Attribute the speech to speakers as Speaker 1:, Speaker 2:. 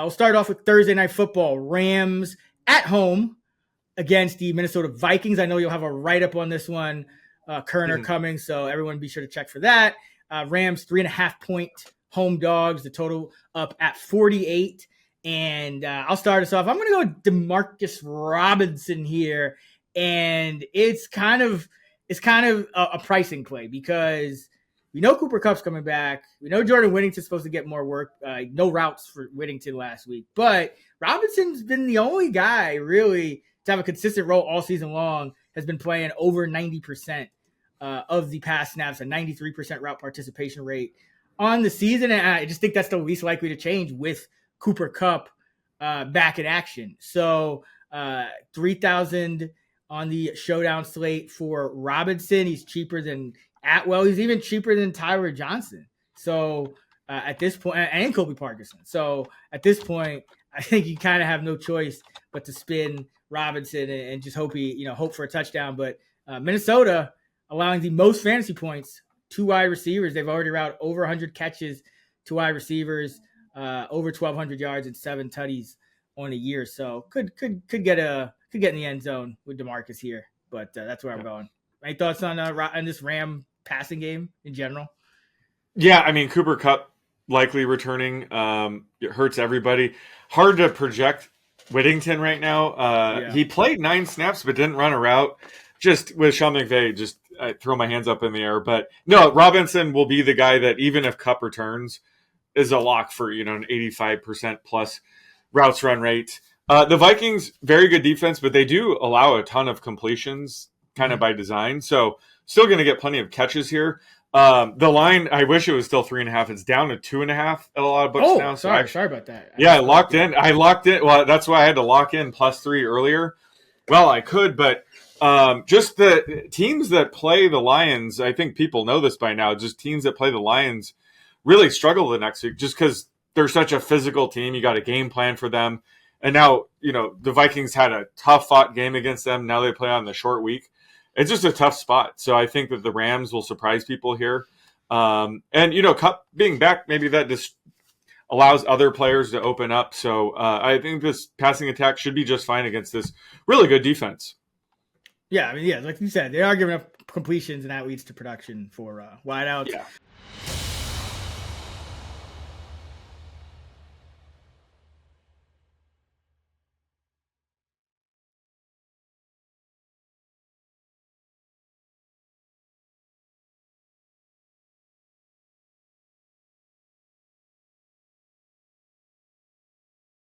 Speaker 1: We'll start off with Thursday Night Football. Rams at home against the Minnesota Vikings. I know you'll have a write-up on this one. Kerner coming, so everyone be sure to check for that. Rams 3.5-point home dogs. The total up at 48. And I'll start us off. I'm going to go with Demarcus Robinson here, and it's kind of a pricing play because we know Cooper Kupp's coming back. We know Jordan Whittington's supposed to get more work. No routes for Whittington last week, but Robinson's been the only guy really to have a consistent role all season long. Has been playing over 90% of the pass snaps, a 93% route participation rate on the season. And I just think that's the least likely to change with Cooper Kupp back in action. So 3,000 on the showdown slate for Robinson. He's cheaper than Atwell. He's even cheaper than Tyler Johnson. So at this point, and Kobe Parkinson. So at this point, I think you kind of have no choice but to spin Robinson and just hope for a touchdown. But Minnesota allowing the most fantasy points to wide receivers. They've already routed over 100 catches to wide receivers, over 1,200 yards and 7 tutties on a year. So could get in the end zone with DeMarcus here. But that's where I'm going. Any thoughts on this Ram passing game in general?
Speaker 2: Yeah, I mean, Cooper Kupp likely returning. It hurts everybody. Hard to project Whittington right now. He played 9 snaps but didn't run a route. Just with Sean McVay, I throw my hands up in the air. But no, Robinson will be the guy that even if Kupp returns is a lock for an 85% plus routes run rate. The Vikings, very good defense, but they do allow a ton of completions kind of by design. So still going to get plenty of catches here. The line, I wish it was still 3.5. It's down to 2.5 at a lot of books now.
Speaker 1: So sorry about that.
Speaker 2: I locked in. Well, that's why I had to lock in +3 earlier. Well, I could, but just the teams that play the Lions, I think people know this by now, just teams that play the Lions really struggle the next week just because they're such a physical team. You got a game plan for them. And now, the Vikings had a tough fought game against them. Now they play on the short week. It's just a tough spot. So I think that the Rams will surprise people here. And Kupp being back, maybe that just allows other players to open up. So I think this passing attack should be just fine against this really good defense.
Speaker 1: Yeah, I mean, like you said, they are giving up completions, and that leads to production for wideouts. Yeah.